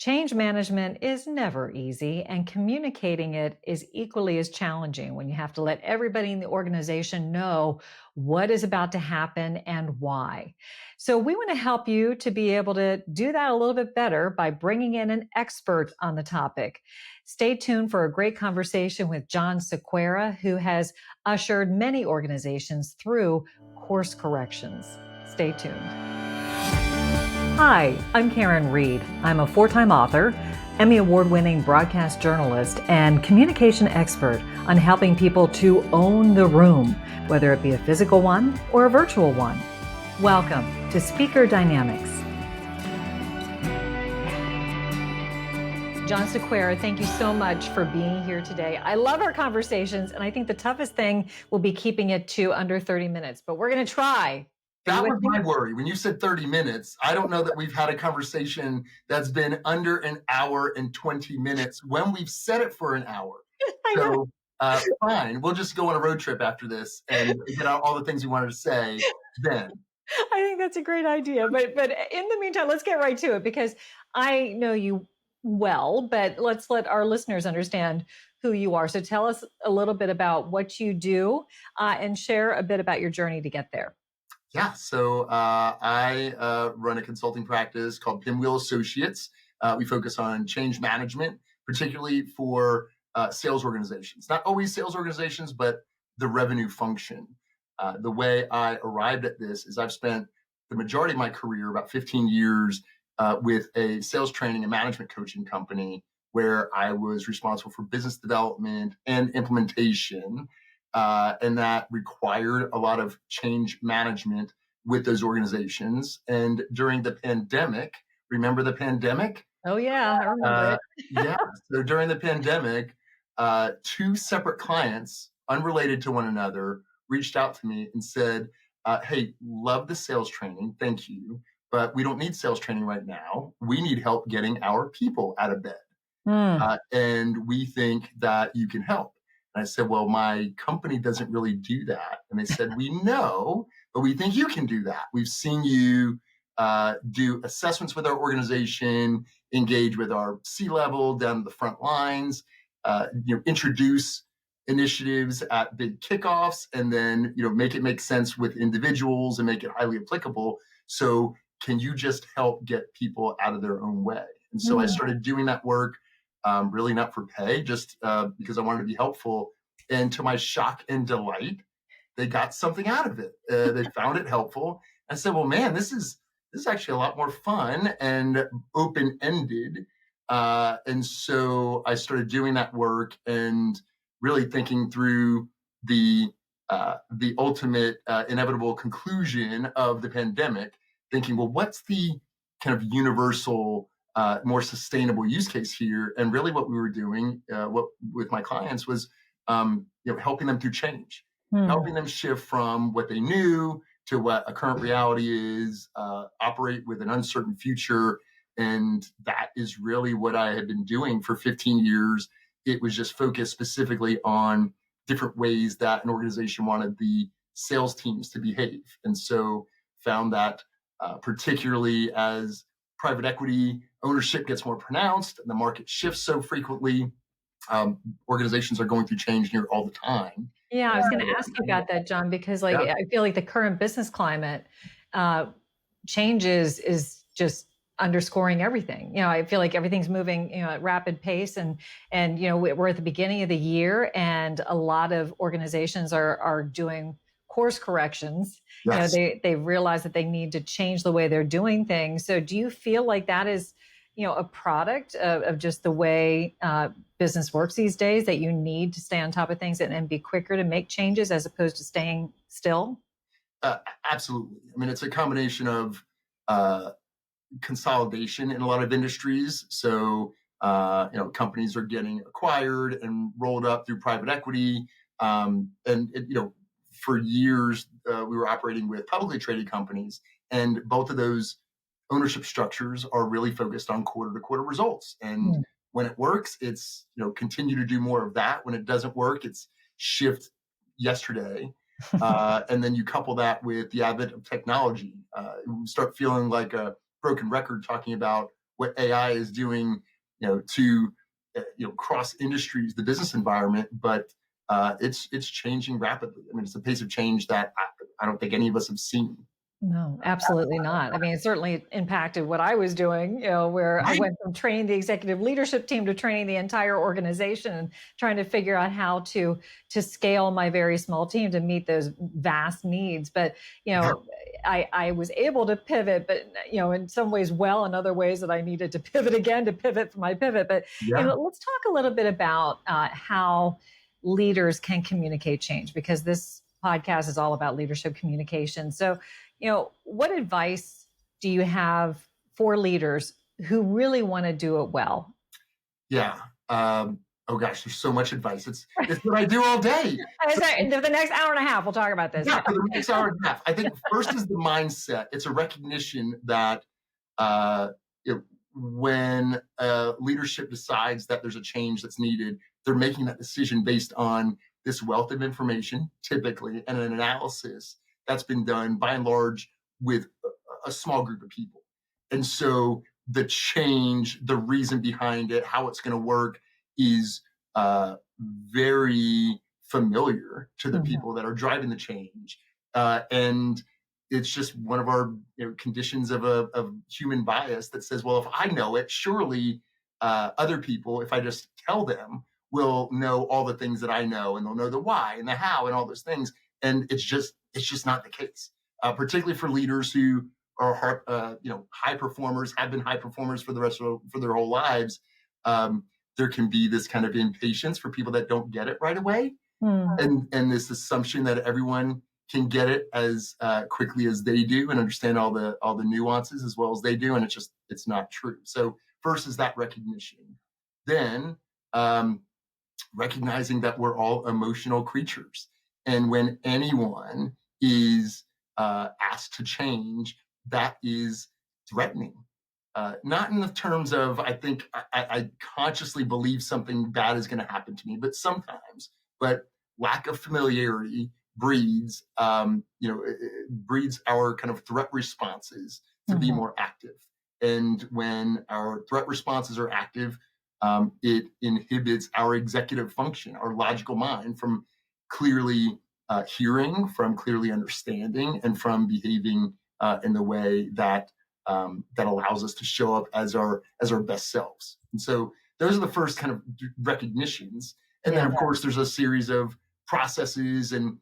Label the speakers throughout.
Speaker 1: Change management is never easy, and communicating it is equally as challenging when you have to let everybody in the organization know what is about to happen and why. So, we want to help you to be able to do that a little bit better by bringing in an expert on the topic. Stay tuned for a great conversation with John Cerqueira, who has ushered many organizations through course corrections. Stay tuned. Hi, I'm Karin Reed. I'm a four-time author, Emmy Award-winning broadcast journalist, and communication expert on helping people to own the room, whether it be a physical one or a virtual one. Welcome to Speaker Dynamics. John Cerqueira, thank you so much for being here today. I love our conversations, and I think the toughest thing will be keeping it to under 30 minutes, but we're going to try.
Speaker 2: That was my worry. When you said 30 minutes, I don't know that we've had a conversation that's been under an hour and 20 minutes when we've set it for an hour. So fine, we'll just go on a road trip after this and get out all the things we wanted to say then.
Speaker 1: I think that's a great idea. But in the meantime, let's get right to it because I know you well, but let's let our listeners understand who you are. So tell us a little bit about what you do and share a bit about your journey to get there.
Speaker 2: Yeah, so I run a consulting practice called Pinwheel Associates. We focus on change management, particularly for sales organizations. Not always sales organizations, but the revenue function. The way I arrived at this is I've spent the majority of my career, about 15 years, with a sales training and management coaching company where I was responsible for business development and implementation. And that required a lot of change management with those organizations. And during the pandemic, remember the pandemic?
Speaker 1: Oh, yeah, I remember it.
Speaker 2: Yeah. So during the pandemic, two separate clients, unrelated to one another, reached out to me and said, hey, love the sales training. Thank you. But we don't need sales training right now. We need help getting our people out of bed. And we think that you can help. And I said, well, my company doesn't really do that. And they said, we know, but we think you can do that. We've seen you do assessments with our organization, engage with our C-level down to the front lines, introduce initiatives at big kickoffs, and then make it make sense with individuals and make it highly applicable. So can you just help get people out of their own way? And so I started doing that work. Really not for pay, just because I wanted to be helpful. And to my shock and delight, they got something out of it. They found it helpful. I said, well, man, this is actually a lot more fun and open-ended. And so I started doing that work and really thinking through the ultimate inevitable conclusion of the pandemic, thinking, well, what's the kind of universal more sustainable use case here? And really what we were doing with my clients was helping them through change, helping them shift from what they knew to what a current reality is, operate with an uncertain future. And that is really what I had been doing for 15 years. It was just focused specifically on different ways that an organization wanted the sales teams to behave. And so found that particularly as private equity ownership gets more pronounced and the market shifts so frequently, organizations are going through change near all the time.
Speaker 1: Yeah, I was going to ask you about that, John, because I feel like the current business climate changes is just underscoring everything. I feel like everything's moving, at rapid pace, and we're at the beginning of the year, and a lot of organizations are doing course corrections.
Speaker 2: Yes.
Speaker 1: They realize that they need to change the way they're doing things. So, do you feel like that is, a product of just the way business works these days, that you need to stay on top of things and be quicker to make changes as opposed to staying still?
Speaker 2: Absolutely. I mean, it's a combination of consolidation in a lot of industries. So, companies are getting acquired and rolled up through private equity. For years, we were operating with publicly traded companies, and both of those ownership structures are really focused on quarter to quarter results. And when it works, it's, continue to do more of that. When it doesn't work, it's shift yesterday. And then you couple that with the advent of technology. You start feeling like a broken record talking about what AI is doing, to cross industries, the business environment, but it's changing rapidly. I mean, it's a pace of change that I don't think any of us have seen.
Speaker 1: No, absolutely not. I mean, it certainly impacted what I was doing, where I
Speaker 2: Right?
Speaker 1: went from training the executive leadership team to training the entire organization and trying to figure out how to scale my very small team to meet those vast needs. But, I was able to pivot, but, in some ways well, in other ways that I needed to pivot again to pivot for my pivot. But,
Speaker 2: Yeah.
Speaker 1: let's talk a little bit about how leaders can communicate change, because this podcast is all about leadership communication. So, what advice do you have for leaders who really want to do it well?
Speaker 2: Yeah. Oh gosh, there's so much advice. It's what I do all day.
Speaker 1: I
Speaker 2: So,
Speaker 1: said, for the next hour and a half, we'll talk about this.
Speaker 2: yeah, for the next hour and a half. I think first is the mindset. It's a recognition that uh, when leadership decides that there's a change that's needed, they're making that decision based on this wealth of information, typically, and an analysis that's been done by and large with a small group of people. And so the change, the reason behind it, how it's going to work is very familiar to the
Speaker 1: Mhm.
Speaker 2: people that are driving the change. And it's just one of our conditions of human bias that says, well, if I know it, surely other people, if I just tell them, will know all the things that I know, and they'll know the why and the how and all those things. And it's just not the case, particularly for leaders who are high performers, have been high performers for for their whole lives. There can be this kind of impatience for people that don't get it right away,
Speaker 1: Mm.
Speaker 2: and this assumption that everyone can get it as quickly as they do and understand all the nuances as well as they do, and it's not true. So first is that recognition, then recognizing that we're all emotional creatures, and when anyone is asked to change, that is threatening. Not in the terms of I think I consciously believe something bad is going to happen to me, but sometimes. But lack of familiarity breeds our kind of threat responses to be
Speaker 1: Mhm.
Speaker 2: more active. And when our threat responses are active, it inhibits our executive function, our logical mind, from clearly hearing, from clearly understanding, and from behaving in the way that allows us to show up as our best selves. And so those are the first kind of recognitions. And then,
Speaker 1: Yeah.
Speaker 2: of course, there's a series of processes and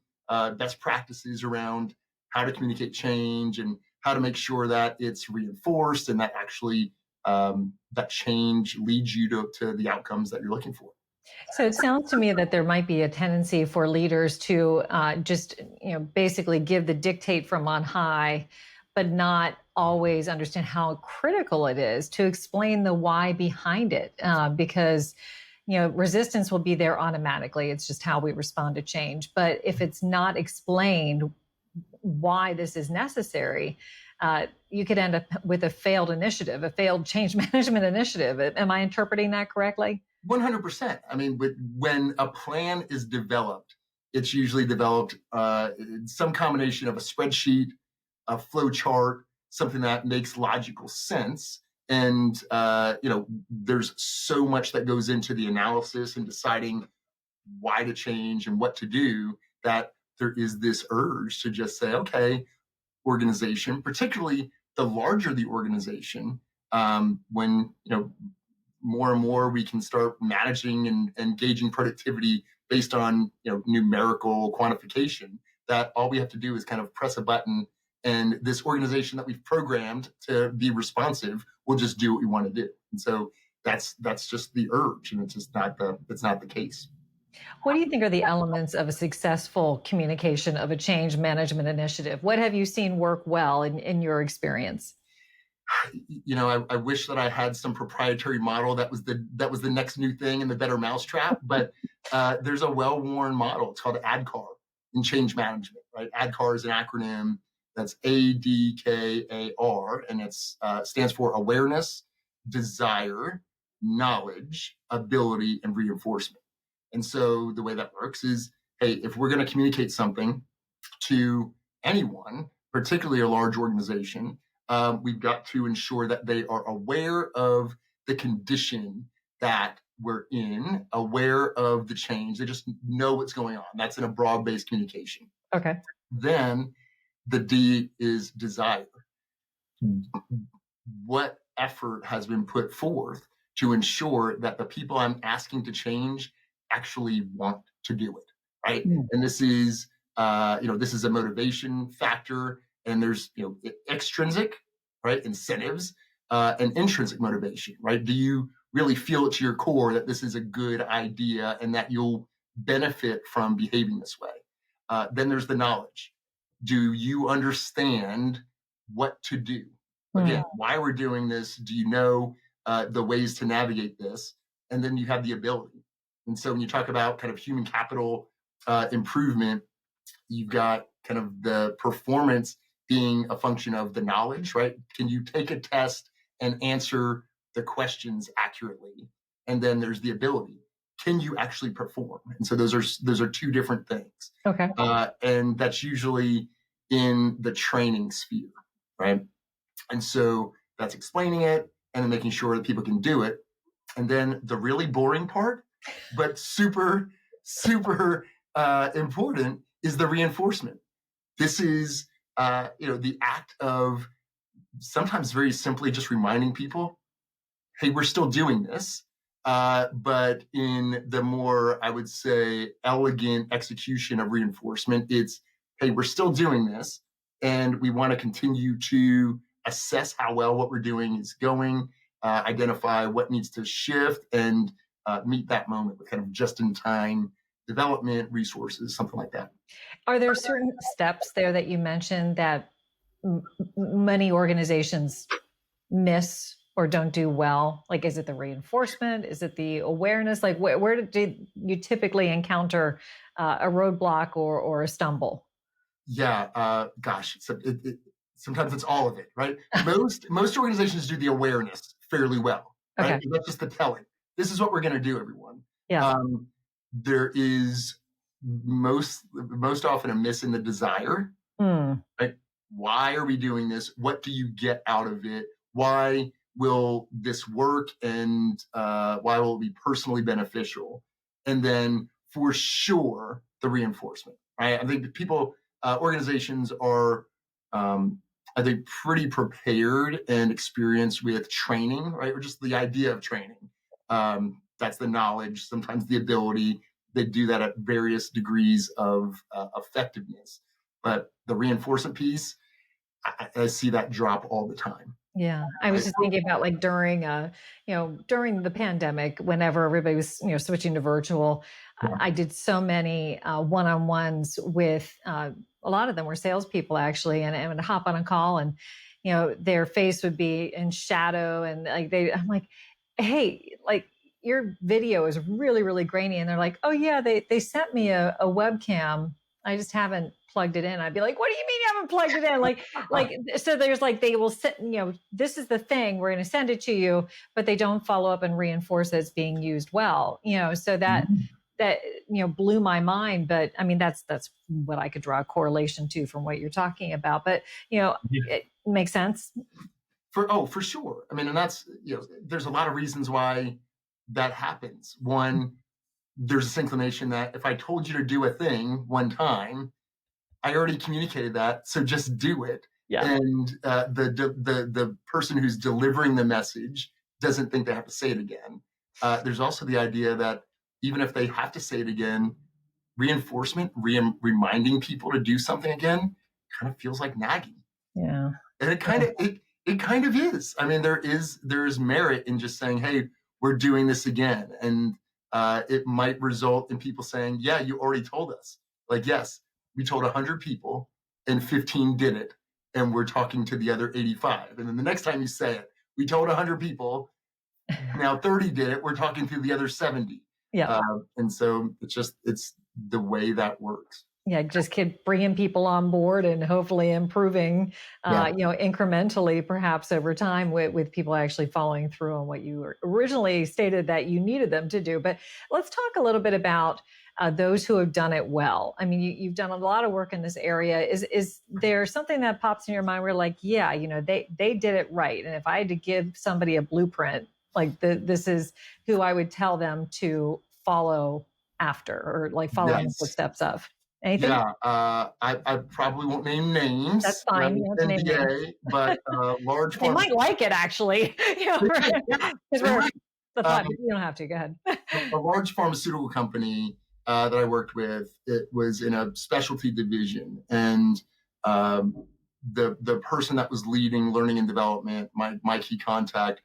Speaker 2: best practices around how to communicate change and how to make sure that it's reinforced and that actually that change leads you to the outcomes that you're looking for.
Speaker 1: So it sounds to me that there might be a tendency for leaders to just, basically give the dictate from on high, but not always understand how critical it is to explain the why behind it. Because, resistance will be there automatically. It's just how we respond to change. But if it's not explained why this is necessary, you could end up with a failed initiative, a failed change management initiative. Am I interpreting that correctly?
Speaker 2: 100%. I mean, when a plan is developed, it's usually developed in some combination of a spreadsheet, a flow chart, something that makes logical sense. And there's so much that goes into the analysis and deciding why to change and what to do, that there is this urge to just say, okay, organization, particularly the larger the organization, when more and more we can start managing and gauging productivity based on numerical quantification, that all we have to do is kind of press a button, and this organization that we've programmed to be responsive will just do what we want to do. And so that's just the urge, and it's not the case.
Speaker 1: What do you think are the elements of a successful communication of a change management initiative? What have you seen work well in your experience?
Speaker 2: I wish that I had some proprietary model that was the next new thing and the better mousetrap. But there's a well-worn model. It's called ADKAR in change management. Right? ADKAR is an acronym. That's ADKAR, and it stands for awareness, desire, knowledge, ability, and reinforcement. And so the way that works is, hey, if we're going to communicate something to anyone, particularly a large organization, We've got to ensure that they are aware of the condition that we're in, aware of the change. They just know what's going on. That's in a broad-based communication.
Speaker 1: Okay.
Speaker 2: Then the D is desire. What effort has been put forth to ensure that the people I'm asking to change actually want to do it, right?
Speaker 1: Mm.
Speaker 2: And this is a motivation factor, and there's extrinsic, right, incentives, and intrinsic motivation, right? Do you really feel it to your core that this is a good idea and that you'll benefit from behaving this way? Then there's the knowledge. Do you understand what to do? Again,
Speaker 1: Mm.
Speaker 2: why we're doing this? Do you know the ways to navigate this? And then you have the ability. And so when you talk about kind of human capital improvement, you've got kind of the performance being a function of the knowledge, right? Can you take a test and answer the questions accurately? And then there's the ability. Can you actually perform? And so those are two different things.
Speaker 1: Okay.
Speaker 2: And that's usually in the training sphere, right? And so that's explaining it and then making sure that people can do it. And then the really boring part, but super, super important, is the reinforcement. This is, the act of sometimes very simply just reminding people, hey, we're still doing this. But in the more, I would say, elegant execution of reinforcement, it's, hey, we're still doing this. And we want to continue to assess how well what we're doing is going, identify what needs to shift, and meet that moment with kind of just in time development resources, something like that.
Speaker 1: Are there certain steps there that you mentioned that many organizations miss or don't do well? Like, is it the reinforcement? Is it the awareness? Like, where did you typically encounter a roadblock or a stumble?
Speaker 2: Yeah, gosh, sometimes it's all of it, right? Most organizations do the awareness fairly well, right?
Speaker 1: Okay.
Speaker 2: That's just the telling. This is what we're going to do, everyone.
Speaker 1: Yeah.
Speaker 2: Um, there is most often a miss in the desire,
Speaker 1: Mm.
Speaker 2: right? Why are we doing this? What do you get out of it? Why will this work? And why will it be personally beneficial? And then for sure, the reinforcement, right? I think organizations are, I think, pretty prepared and experienced with training, right? Or just the idea of training. That's the knowledge, sometimes the ability. They do that at various degrees of effectiveness. But the reinforcement piece, I see that drop all the time.
Speaker 1: Yeah, I was
Speaker 2: Right?
Speaker 1: just thinking about like during the pandemic, whenever everybody was, switching to virtual,
Speaker 2: Yeah.
Speaker 1: I did so many one-on-ones with a lot of them were salespeople actually, and I would hop on a call and, their face would be in shadow and like I'm like, hey, like your video is really, really grainy. And they're like, oh yeah, they sent me a webcam. I just haven't plugged it in. I'd be like, what do you mean you haven't plugged it in? Like, so there's like, they will sit, this is the thing, we're going to send it to you, but they don't follow up and reinforce that it's being used well, so that blew my mind. But I mean, that's what I could draw a correlation to from what you're talking about. But
Speaker 2: Yeah.
Speaker 1: it makes sense.
Speaker 2: For sure. I mean, and that's, there's a lot of reasons why that happens. One, there's this inclination that if I told you to do a thing one time, I already communicated that, so just do it.
Speaker 1: Yeah.
Speaker 2: And the person who's delivering the message doesn't think they have to say it again. There's also the idea that even if they have to say it again, reinforcement, reminding people to do something again, kind of feels like nagging,
Speaker 1: Yeah.
Speaker 2: and it kind of is. I mean, there is merit in just saying, "Hey, we're doing this again," and it might result in people saying, "Yeah, you already told us." Like, yes, we told 100 people, and 15 did it, and we're talking to the other 85. And then the next time you say it, we told 100 people, now 30 did it. We're talking to the other 70.
Speaker 1: Yeah.
Speaker 2: And so it's the way that works.
Speaker 1: Yeah, just keep bringing people on board and hopefully improving,
Speaker 2: Yeah.
Speaker 1: incrementally, perhaps over time, with people actually following through on what you originally stated that you needed them to do. But let's talk a little bit about those who have done it well. I mean, you've done a lot of work in this area. Is there something that pops in your mind where like, yeah, they did it right. And if I had to give somebody a blueprint, like this is who I would tell them to follow after, or like follow in the
Speaker 2: Yes.
Speaker 1: footsteps of. Anything?
Speaker 2: Yeah. I probably won't name
Speaker 1: That's
Speaker 2: names, right?
Speaker 1: fine. You don't have to name names.
Speaker 2: NDA, but large
Speaker 1: They might
Speaker 2: pharmaceutical.
Speaker 1: like it actually,
Speaker 2: They might, yeah,
Speaker 1: because
Speaker 2: they
Speaker 1: we're
Speaker 2: might.
Speaker 1: the
Speaker 2: Um,
Speaker 1: thought. You don't have to. Go ahead.
Speaker 2: a large pharmaceutical company that I worked with, it was in a specialty division, and um, the person that was leading learning and development, my key contact,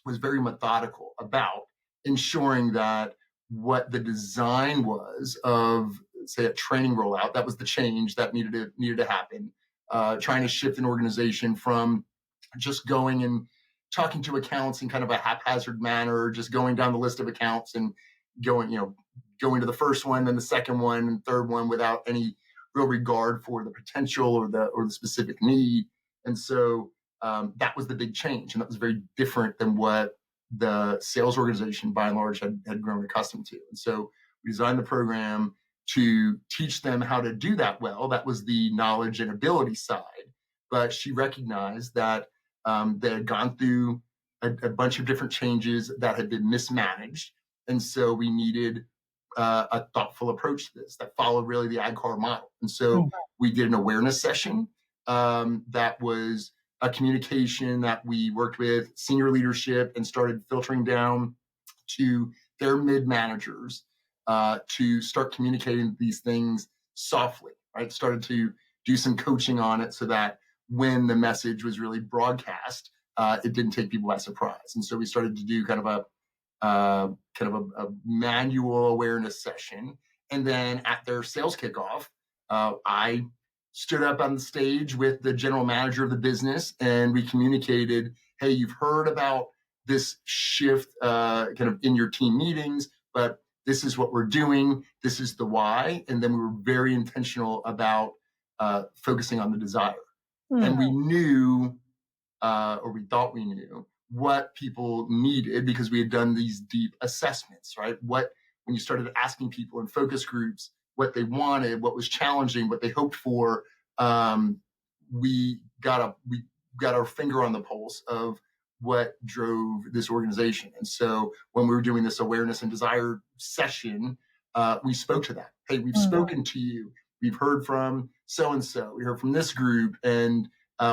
Speaker 2: was very methodical about ensuring that what the design was of, say, a training rollout, that was the change that needed to happen. Trying to shift an organization from just going and talking to accounts in kind of a haphazard manner, just going down the list of accounts and going to the first one, then the second one, and third one without any real regard for the potential or the specific need. And so that was the big change, and that was very different than what the sales organization, by and large, had grown accustomed to. And so we designed the program to teach them how to do that well. That was the knowledge and ability side. But she recognized that they had gone through a bunch of different changes that had been mismanaged. And so we needed a thoughtful approach to this that followed really the ADKAR model. And so we did an awareness session that was a communication that we worked with senior leadership and started filtering down to their mid managers to start communicating these things softly, right? Started to do some coaching on it so that when the message was really broadcast, it didn't take people by surprise. And so we started to do kind of a manual awareness session. And then at their sales kickoff, I stood up on the stage with the general manager of the business, and we communicated, hey, you've heard about this shift kind of in your team meetings, but this is what we're doing. This is the why. And then we were very intentional about focusing on the desire. And we knew, or we thought we knew, what people needed because we had done these deep assessments, right? When you started asking people in focus groups what they wanted, what was challenging, what they hoped for, we got our finger on the pulse of what drove this organization. And so when we were doing this awareness and desire session, we spoke to that. Hey, we've spoken to you. We've heard from so-and-so. We heard from this group, and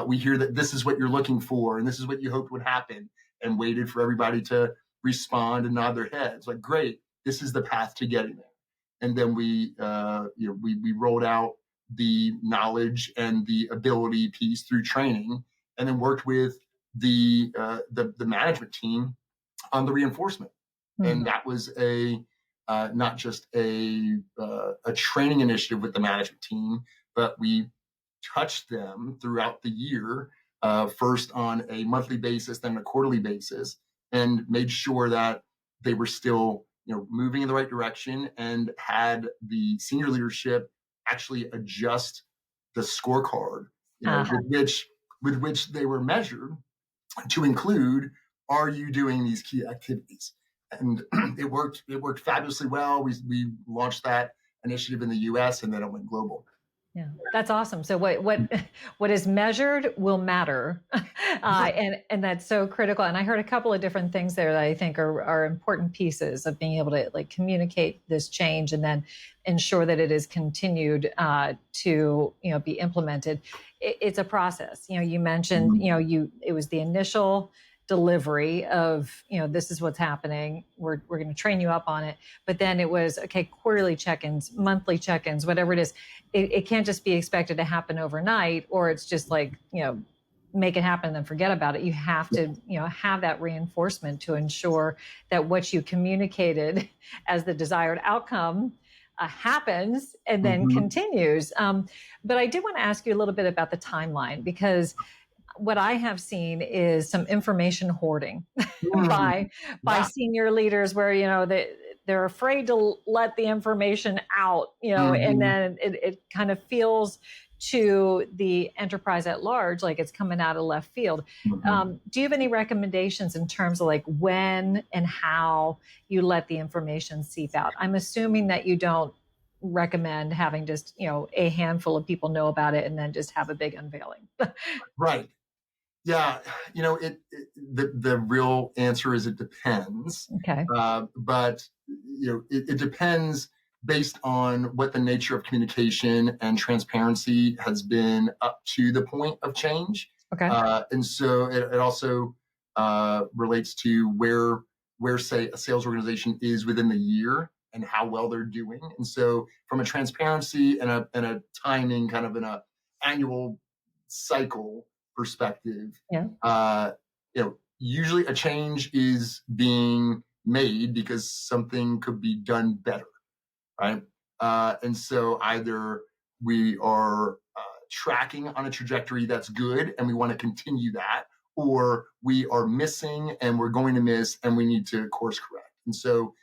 Speaker 2: we hear that this is what you're looking for, and this is what you hoped would happen, and waited for everybody to respond and nod their heads. Like, great, this is the path to getting there. And then we rolled out the knowledge and the ability piece through training, and then worked with the management team on the reinforcement. And that was not just a training initiative with the management team, but we touched them throughout the year, first on a monthly basis, then a quarterly basis, and made sure that they were still moving in the right direction, and had the senior leadership actually adjust the scorecard, with which they were measured to include, are you doing these key activities? And it worked fabulously well. We launched that initiative in the US, and then it went global.
Speaker 1: Yeah, that's awesome. So what is measured will matter, and that's so critical. And I heard a couple of different things there that I think are important pieces of being able to like communicate this change and then ensure that it is continued to be implemented. It's a process. You mentioned it was the initial delivery of this is what's happening, we're going to train you up on it, but then it was okay, quarterly check-ins, monthly check-ins, whatever it is. It can't just be expected to happen overnight, or it's just like make it happen and then forget about it. You have to have that reinforcement to ensure that what you communicated as the desired outcome happens and then continues. But I did want to ask you a little bit about the timeline, because what I have seen is some information hoarding by senior leaders, where they're afraid to let the information out, and then it kind of feels to the enterprise at large, like it's coming out of left field.
Speaker 2: Mhm.
Speaker 1: Do you have any recommendations in terms of like when and how you let the information seep out? I'm assuming that you don't recommend having just, a handful of people know about it and then just have a big unveiling.
Speaker 2: Right. Yeah, the real answer is it depends.
Speaker 1: Okay.
Speaker 2: But it depends based on what the nature of communication and transparency has been up to the point of change.
Speaker 1: Okay.
Speaker 2: And so it also relates to where say a sales organization is within the year and how well they're doing. And so from a transparency and a timing kind of in a annual cycle perspective,
Speaker 1: Yeah.
Speaker 2: Usually a change is being made because something could be done better, right? And so either we are tracking on a trajectory that's good and we want to continue that, or we are missing and we're going to miss and we need to course correct. And so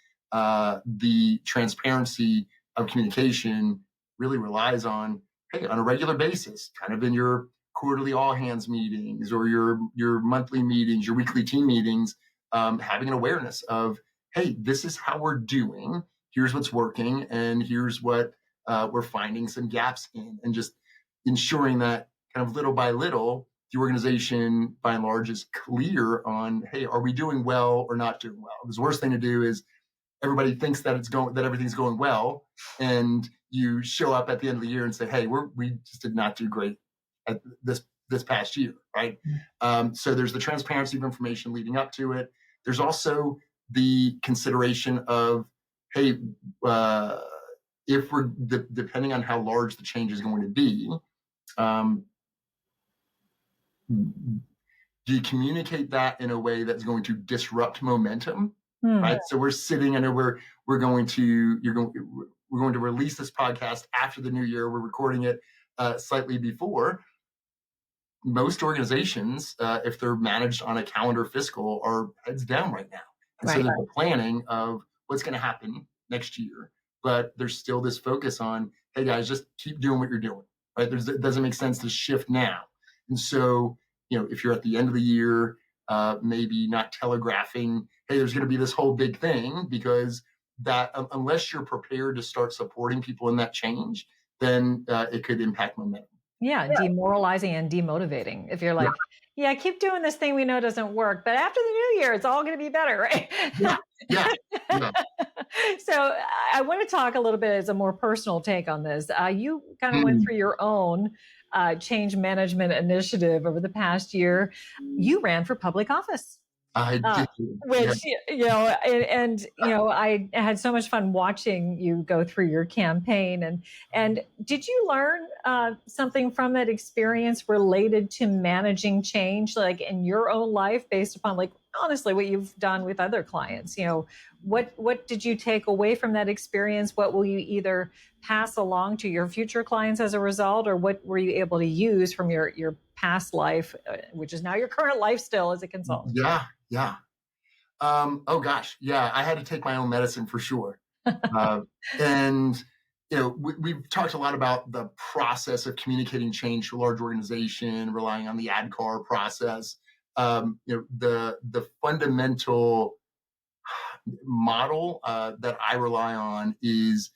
Speaker 2: the transparency of communication really relies on, hey, on a regular basis, kind of in your quarterly all hands meetings or your monthly meetings, your weekly team meetings, having an awareness of, hey, this is how we're doing. Here's what's working, and here's what we're finding some gaps in, and just ensuring that kind of little by little, the organization by and large is clear on, hey, are we doing well or not doing well? Because the worst thing to do is everybody thinks that everything's going well, and you show up at the end of the year and say, hey, we just did not do great at this past year, right? So there's the transparency of information leading up to it. There's also the consideration of, hey, if we're depending on how large the change is going to be, do you communicate that in a way that's going to disrupt momentum? Right. So we're sitting and we're going to we're going to release this podcast after the new year. We're recording it slightly before. Most organizations, if they're managed on a calendar fiscal, are heads down right now. And so
Speaker 1: Right.
Speaker 2: there's a planning of what's going to happen next year. But there's still this focus on, hey guys, just keep doing what you're doing. Right. It doesn't make sense to shift now. And so, if you're at the end of the year, maybe not telegraphing, hey, there's going to be this whole big thing, because that unless you're prepared to start supporting people in that change, then it could impact momentum.
Speaker 1: Yeah, demoralizing and demotivating. If you're
Speaker 2: Yeah.
Speaker 1: like, yeah, keep doing this thing we know doesn't work, but after the new year, it's all going to be better, right?
Speaker 2: Yeah. Yeah. Yeah.
Speaker 1: So I want to talk a little bit as a more personal take on this. You kind of went through your own change management initiative over the past year. You ran for public office.
Speaker 2: I
Speaker 1: Uh,
Speaker 2: did. Yeah.
Speaker 1: which I had so much fun watching you go through your campaign, and did you learn something from that experience related to managing change, like in your own life, based upon like honestly what you've done with other clients? What did you take away from that experience? What will you either pass along to your future clients as a result, or what were you able to use from your past life, which is now your current life still as a consultant?
Speaker 2: Yeah. Yeah. Oh gosh. Yeah. I had to take my own medicine for sure. Uh, and we've talked a lot about the process of communicating change to a large organization, relying on the ADKAR process. The fundamental model that I rely on is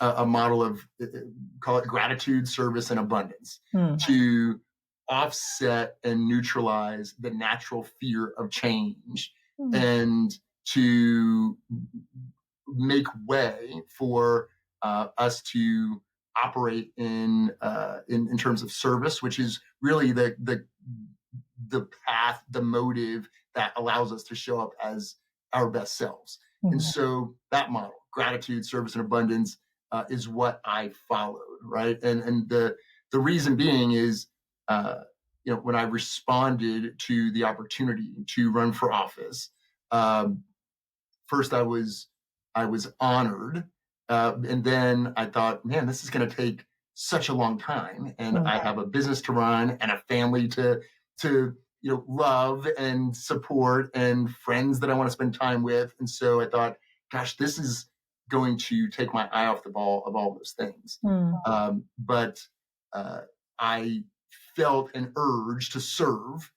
Speaker 2: a model of call it gratitude, service, and abundance to offset and neutralize the natural fear of change and to make way for us to operate in terms of service, which is really the path, the motive that allows us to show up as our best selves. And so that model, gratitude, service, and abundance, is what I followed, right? And the reason being is, when I responded to the opportunity to run for office, first I was honored, and then I thought, man, this is going to take such a long time, and I have a business to run and a family to love and support and friends that I want to spend time with. And so I thought, gosh, this is going to take my eye off the ball of all those things. But I felt an urge to serve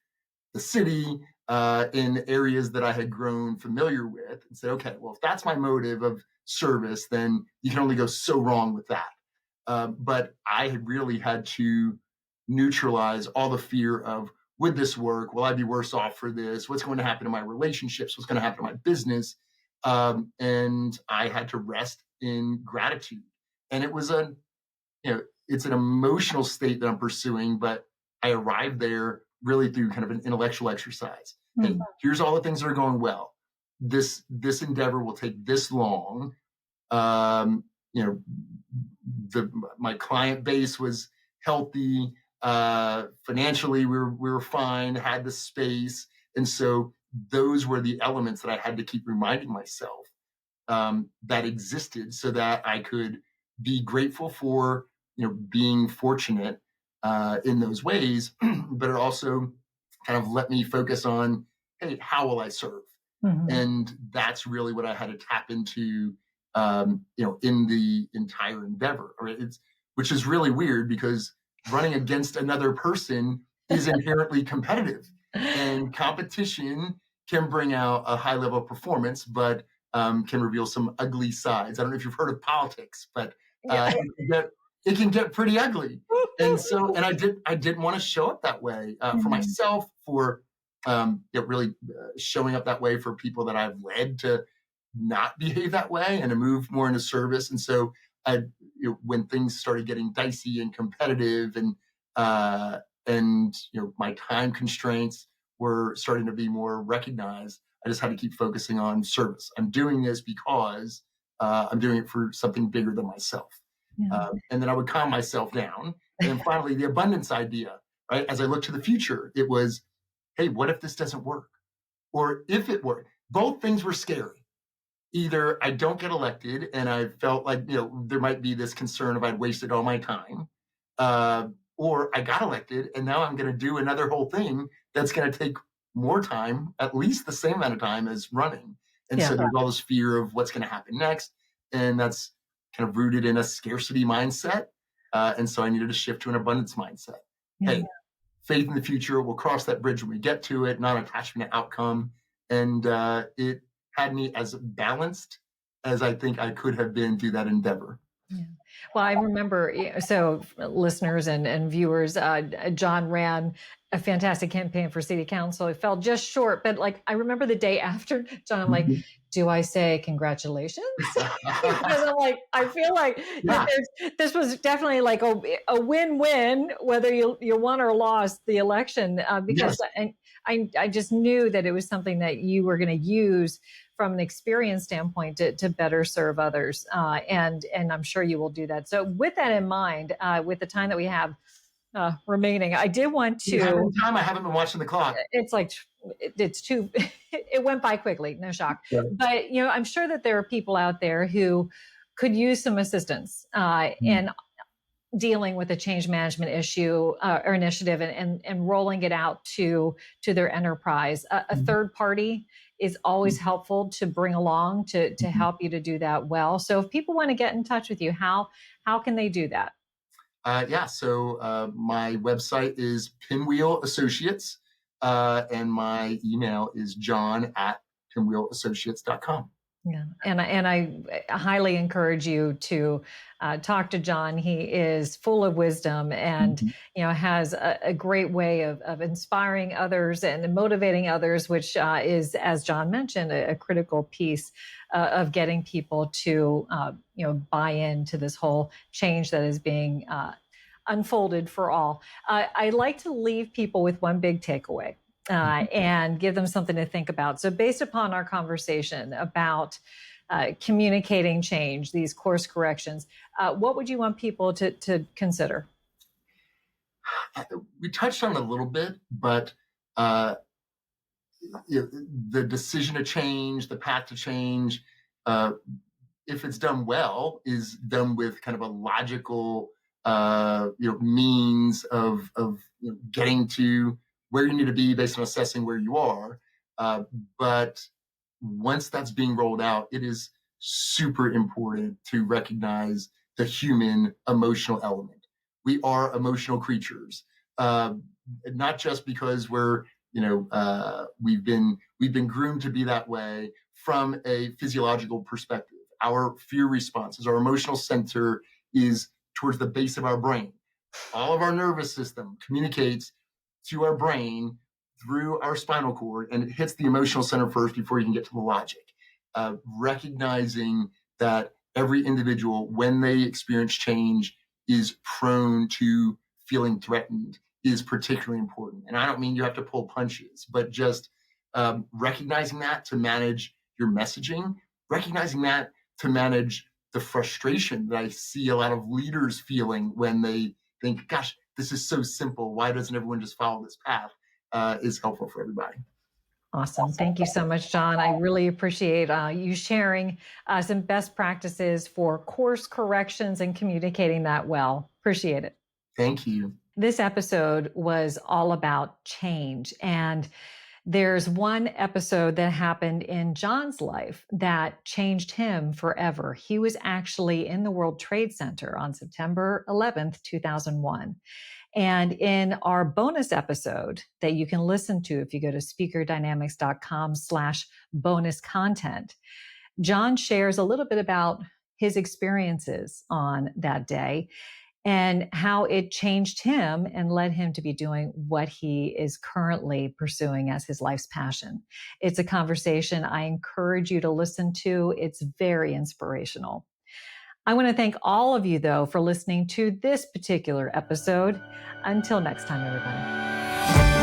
Speaker 2: the city in areas that I had grown familiar with, and said, okay, well, if that's my motive of service, then you can only go so wrong with that. But I had really had to neutralize all the fear of, would this work? Will I be worse off for this? What's going to happen to my relationships? What's going to happen to my business? And I had to rest in gratitude. And it was it's an emotional state that I'm pursuing, but I arrived there really through kind of an intellectual exercise. Mm-hmm. Hey, here's all the things that are going well. This endeavor will take this long. My client base was healthy. Financially, we were fine, had the space. And so those were the elements that I had to keep reminding myself that existed, so that I could be grateful for being fortunate in those ways, but it also kind of let me focus on, hey, how will I serve? Mm-hmm. And that's really what I had to tap into, in the entire endeavor. Right? Which is really weird, because running against another person is inherently competitive, and competition can bring out a high level of performance, but can reveal some ugly sides. I don't know if you've heard of politics, but it can get pretty ugly. And I didn't want to show up that way for myself, for really showing up that way for people that I've led to not behave that way and to move more into service. And so when things started getting dicey and competitive, and my time constraints were starting to be more recognized, I just had to keep focusing on service. I'm doing this because I'm doing it for something bigger than myself. Yeah. And then I would calm myself down. And then finally, the abundance idea, right? As I look to the future, it was, hey, what if this doesn't work? Or if it worked? Both things were scary. Either I don't get elected, and I felt like, there might be this concern of I'd wasted all my time, or I got elected, and now I'm going to do another whole thing that's going to take more time, at least the same amount of time as running. And so there's all this fear of what's going to happen next. And that's kind of rooted in a scarcity mindset. And so I needed to shift to an abundance mindset. Yeah. Hey, faith in the future, we'll cross that bridge when we get to it, not attachment to outcome. And it had me as balanced as I think I could have been through that endeavor.
Speaker 1: Yeah. Well, I remember, so listeners and viewers, John ran a fantastic campaign for city council. It fell just short, but I remember the day after, John, I'm like, do I say congratulations? Because I feel like this was definitely a win-win, whether you won or lost the election, because I just knew that it was something that you were going to use from an experience standpoint to better serve others. And I'm sure you will do that. So with that in mind, with the time that we have remaining, I did want to...
Speaker 2: I haven't been watching the clock.
Speaker 1: It's too... It went by quickly, no shock. Yeah. But, I'm sure that there are people out there who could use some assistance in dealing with a change management issue or initiative and rolling it out to their enterprise. A third party is always helpful to bring along to help you to do that well. So if people want to get in touch with you, how can they do that?
Speaker 2: So my website is Pinwheel Associates, and my email is john@pinwheelassociates.com.
Speaker 1: Yeah, and I highly encourage you to talk to John. He is full of wisdom, and has a great way of inspiring others and motivating others, which is, as John mentioned, a critical piece of getting people to buy into this whole change that is being unfolded for all. I like to leave people with one big takeaway. And give them something to think about. So based upon our conversation about communicating change, these course corrections, what would you want people to consider?
Speaker 2: We touched on it a little bit, but the decision to change, the path to change, if it's done well, is done with kind of a logical means of getting to where you need to be based on assessing where you are. But once that's being rolled out, it is super important to recognize the human emotional element. We are emotional creatures, uh, not just because we've been groomed to be that way from a physiological perspective. Our fear responses, our emotional center is towards the base of our brain. All of our nervous system communicates to our brain through our spinal cord, and it hits the emotional center first before you can get to the logic. Recognizing that every individual, when they experience change, is prone to feeling threatened is particularly important. And I don't mean you have to pull punches, but just recognizing that to manage your messaging, recognizing that to manage the frustration that I see a lot of leaders feeling when they think, gosh, this is so simple. Why doesn't everyone just follow this path? Is helpful for everybody.
Speaker 1: Awesome. Thank you so much, John. I really appreciate you sharing some best practices for course corrections and communicating that well. Appreciate it.
Speaker 2: Thank you.
Speaker 1: This episode was all about change. And there's one episode that happened in John's life that changed him forever. He was actually in the World Trade Center on September 11th, 2001. And in our bonus episode that you can listen to if you go to speakerdynamics.com/bonus content, John shares a little bit about his experiences on that day and how it changed him and led him to be doing what he is currently pursuing as his life's passion. It's a conversation I encourage you to listen to. It's very inspirational. I want to thank all of you, though, for listening to this particular episode. Until next time, everybody.